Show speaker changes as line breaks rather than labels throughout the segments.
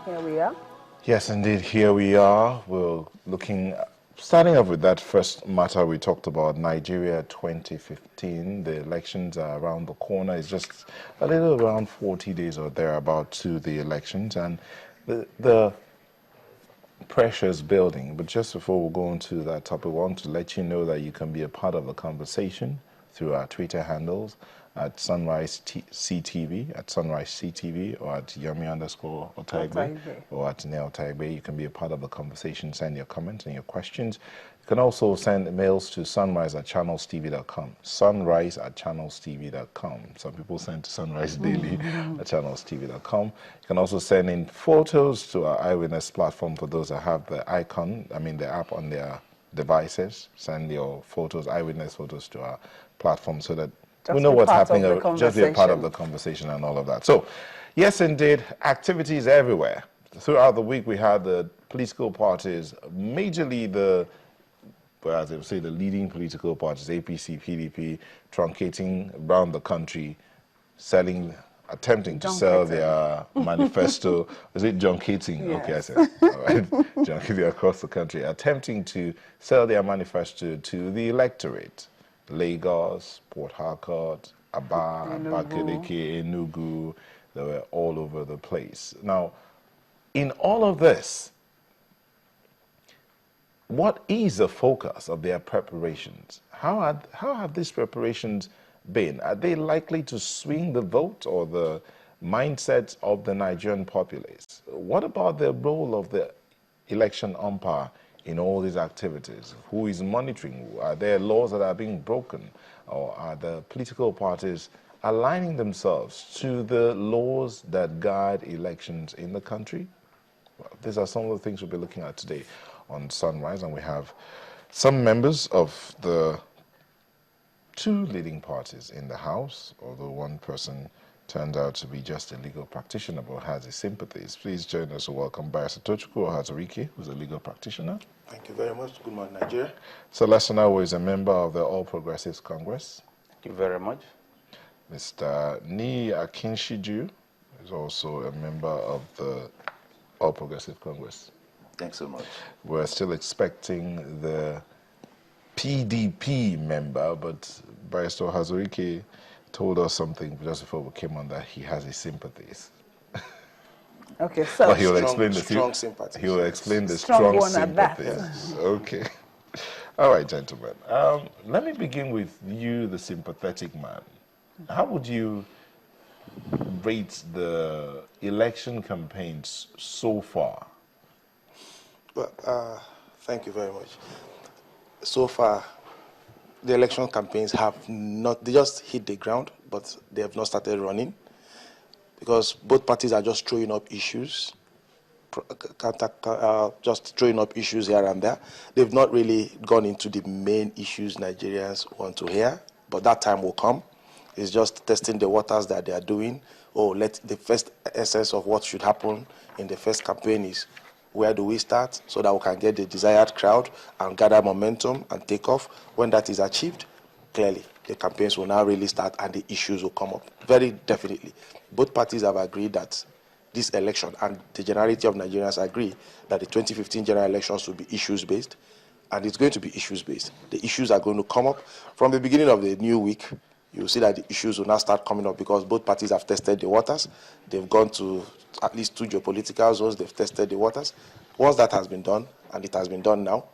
Here we are.
Yes, indeed, here we are. Starting off with that first matter we talked about, Nigeria 2015. The elections are around the corner. It's just a little around 40 days or thereabout to the elections, and the pressure is building. But just before we go into that topic, we want to let you know that you can be a part of the conversation through our Twitter handles at Sunrise CTV, at Sunrise CTV, or at Yomi_Otaigbe, or at Neil Otaigbe. You can be a part of the conversation, send your comments and your questions. You can also send emails to sunrise@channelstv.com, sunrise@channelstv.com. Some people send to Sunrise Daily at channelstv.com. You can also send in photos to our Eyewitness platform for those that have the the app on their devices. Send your photos, eyewitness photos, to our platform so that we know what's happening, just be a part of the conversation and all of that. So, yes, indeed, activities everywhere. Throughout the week, we had the political parties, majorly as they would say, the leading political parties, APC, PDP, truncating around the country, attempting to sell their manifesto. Is it juncating? Yes. Okay, I said, all right. Juncating across the country, attempting to sell their manifesto to the electorate. Lagos, Port Harcourt, Aba, Abakaliki, Enugu, they were all over the place. Now, in all of this, what is the focus of their preparations? How have these preparations been? Are they likely to swing the vote or the mindset of the Nigerian populace? What about the role of the election umpire in all these activities? Who is monitoring? Are there laws that are being broken? Or are the political parties aligning themselves to the laws that guide elections in the country? Well, these are some of the things we'll be looking at today on Sunrise, and we have some members of the two leading parties in the House, although one person turned out to be just a legal practitioner but has his sympathies. Please join us to welcome Barrister Tochukwu Ohazurike, who's a legal practitioner.
Thank you very much. Good morning, Nigeria.
Celeste Onawo is a member of the All Progressives Congress.
Thank you very much.
Mr. Ni Akinshiju is also a member of the All Progressive Congress.
Thanks so much.
We're still expecting the PDP member, but Barrister Ohazurike told us something just before we came on that he has his sympathies.
Okay, so
well, he will explain the
strong sympathies.
He will explain the strong sympathies.
Yes.
Okay. All right, gentlemen. Let me begin with you, the sympathetic man. How would you rate the election campaigns so far?
Well, thank you very much. So far, the election campaigns they just hit the ground, but they have not started running because both parties are just throwing up issues, just throwing up issues here and there. They've not really gone into the main issues Nigerians want to hear, but that time will come. It's just testing the waters that they are doing. The first essence of what should happen in the first campaign is where do we start so that we can get the desired crowd and gather momentum and take off. When that is achieved, clearly the campaigns will now really start and the issues will come up. Very definitely. Both parties have agreed that this election, and the generality of Nigerians agree, that the 2015 general elections will be issues-based, and it's going to be issues-based. The issues are going to come up. From the beginning of the new week, you'll see that the issues will now start coming up because both parties have tested the waters. They've gone to at least 2 geopolitical zones. They've tested the waters. Once that has been done, and it has been done now,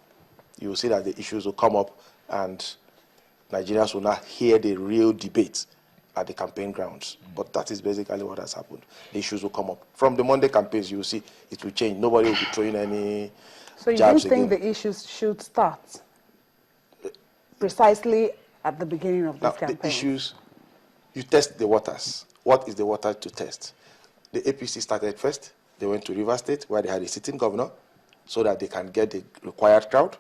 you'll see that the issues will come up and Nigerians will now hear the real debate at the campaign grounds. But that is basically what has happened. The issues will come up. From the Monday campaigns, you'll see it will change. Nobody will be throwing any
So you
jabs
don't think
again.
the issues should start precisely at the beginning of this campaign?
The issues, you test the waters. What is the water to test? The APC started first. They went to Rivers State where they had a sitting governor so that they can get the required crowd.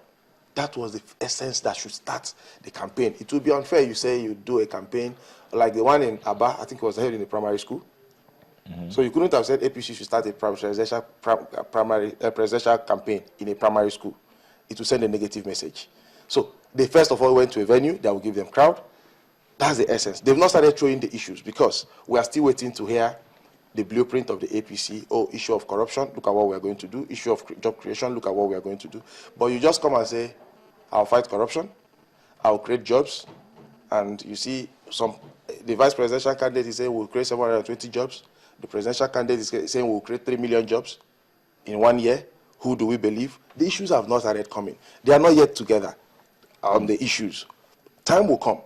That was the essence that should start the campaign. It would be unfair you say you do a campaign like the one in Aba, I think it was held in a primary school. So you couldn't have said APC should start a presidential campaign in a primary school. It will send a negative message. So they first of all went to a venue that will give them crowd. That's the essence. They've not started throwing the issues because we are still waiting to hear the blueprint of the APC. Oh, issue of corruption, look at what we are going to do. Issue of job creation, look at what we are going to do. But you just come and say, I'll fight corruption, I'll create jobs, and you see the vice presidential candidate is saying we'll create 720 jobs. The presidential candidate is saying we'll create 3 million jobs in 1 year. Who do we believe? The issues have not started coming. They are not yet together on the issues. Time will come.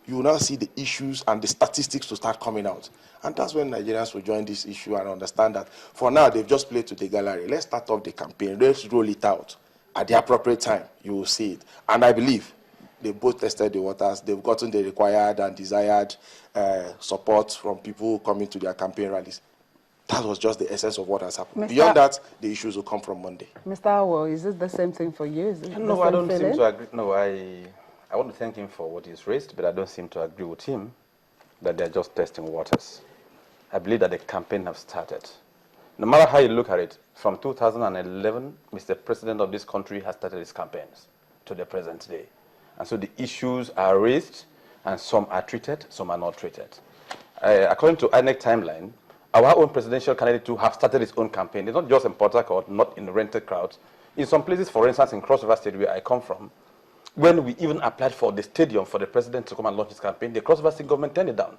You will now see the issues and the statistics to start coming out. And that's when Nigerians will join this issue and understand that for now, they've just played to the gallery. Let's start off the campaign. Let's roll it out. At the appropriate time, you will see it. And I believe they both tested the waters. They've gotten the required and desired support from people coming to their campaign rallies. That was just the essence of what has happened. Beyond that, the issues will come from Monday.
Mr. Awo, is it the same thing for you? Is it
No,
the
I
same
don't seem
feeling?
to agree. No, I want to thank him for what he's raised, but I don't seem to agree with him that they're just testing waters. I believe that the campaign has started. No matter how you look at it, from 2011, Mr. President of this country has started his campaigns to the present day. And so the issues are raised, and some are treated, some are not treated. According to INEC timeline, our own presidential candidate too have started his own campaign. It's not just in Port Harcourt, not in the rented crowds. In some places, for instance, in Cross River State, where I come from, when we even applied for the stadium for the president to come and launch his campaign, the Cross River State government turned it down.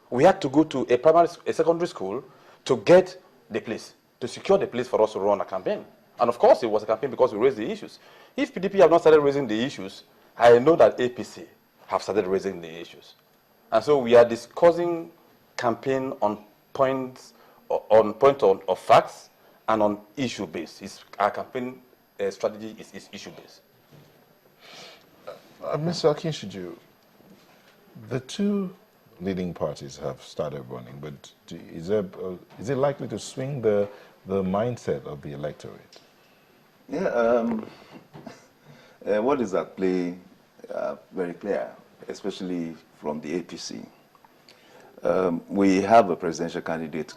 We had to go to a secondary school to get the place, to secure the place for us to run a campaign. And of course, it was a campaign because we raised the issues. If PDP have not started raising the issues, I know that APC have started raising the issues. And so we are discussing campaign on points of facts and on issue base. Our campaign strategy is issue based.
Mr. Akinshiju, the two leading parties have started running, but is it likely to swing the mindset of the electorate?
Yeah, what is at play very clear, especially from the APC. We have a presidential candidate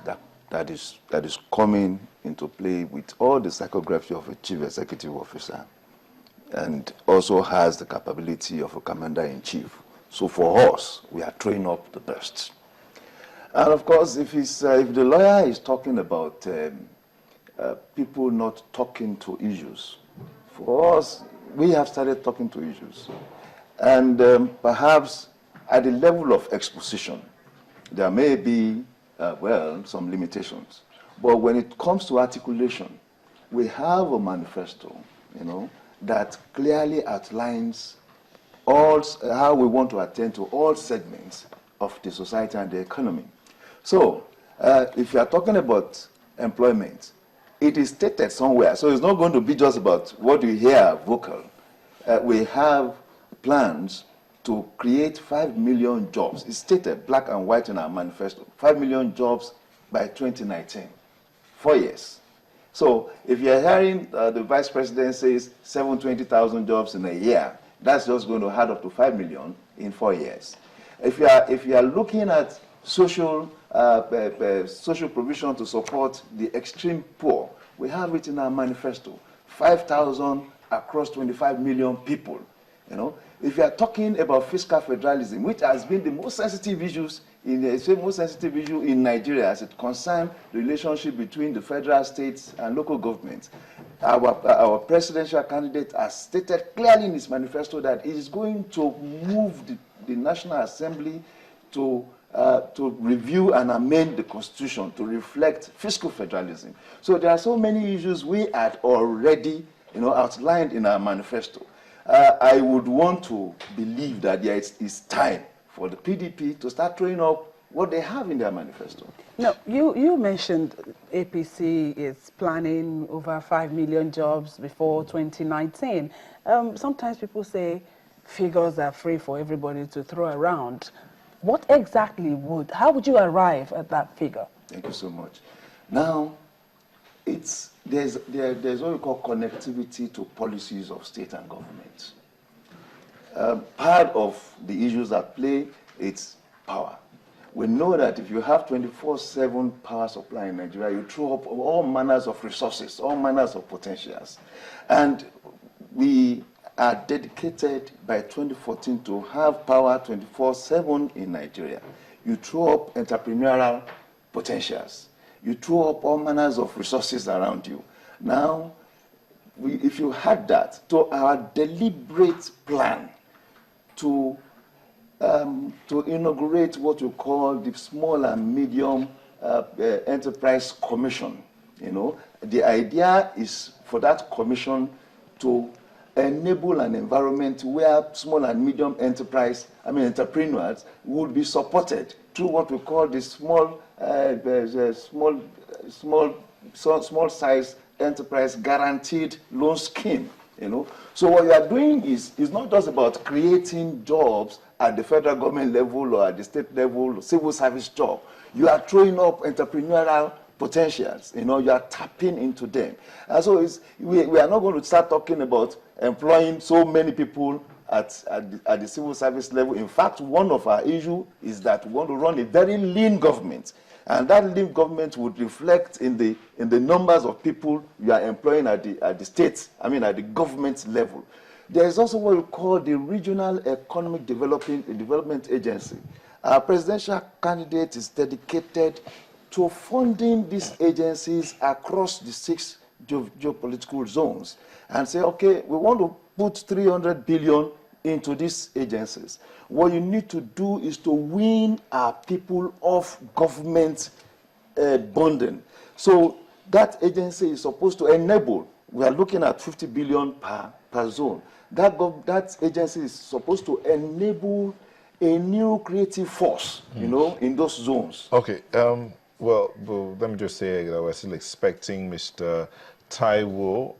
that is coming into play with all the psychography of a chief executive officer, and also has the capability of a commander-in-chief. So for us, we are throwing up the best. And of course, if the lawyer is talking about people not talking to issues, for us, we have started talking to issues. And perhaps at the level of exposition, there may be, some limitations. But when it comes to articulation, we have a manifesto, that clearly outlines how we want to attend to all segments of the society and the economy. So, if you are talking about employment, it is stated somewhere. So it's not going to be just about what you hear vocal. We have plans to create 5 million jobs. It's stated black and white in our manifesto. 5 million jobs by 2019, 4 years. So if you're hearing the vice president says 720,000 jobs in a year, that's just going to add up to 5 million in 4 years. If you are looking at social provision to support the extreme poor, we have it in our manifesto, 5,000 across 25 million people. If you are talking about fiscal federalism, which has been the most sensitive issues in Nigeria as it concerns the relationship between the federal states and local governments, our presidential candidate has stated clearly in his manifesto that he is going to move the National Assembly to review and amend the Constitution to reflect fiscal federalism. So there are so many issues we had already outlined in our manifesto. I would want to believe that it's time for the PDP to start throwing up what they have in their manifesto.
No, you mentioned APC is planning over 5 million jobs before 2019. Sometimes people say figures are free for everybody to throw around. What exactly how would you arrive at that figure?
Thank you so much. Now, there's what we call connectivity to policies of state and government. Part of the issues at play, it's power. We know that if you have 24/7 power supply in Nigeria, you throw up all manners of resources, all manners of potentials. And we are dedicated by 2014 to have power 24/7 in Nigeria. You throw up entrepreneurial potentials. You throw up all manners of resources around you. Now, if you had that to our deliberate plan to inaugurate what we call the Small and Medium Enterprise Commission, the idea is for that commission to enable an environment where small and medium entrepreneurs would be supported through what we call the small size enterprise guaranteed loan scheme. So what you are doing is not just about creating jobs at the federal government level or at the state level, civil service job. You are throwing up entrepreneurial potentials. You are tapping into them. And so we are not going to start talking about employing so many people at the civil service level. In fact, one of our issues is that we want to run a very lean government. And that lean government would reflect in the numbers of people you are employing at the state, at the government level. There is also what we call the Regional Economic Development Agency. Our presidential candidate is dedicated to funding these agencies across the 6 geopolitical zones and say, okay, we want to put 300 billion into these agencies. What you need to do is to wean our people off government bonding. So that agency is supposed to enable, we are looking at 50 billion per zone. That agency is supposed to enable a new creative force, in those zones.
Okay. Well, let me just say that we're still expecting Mr. Taiwo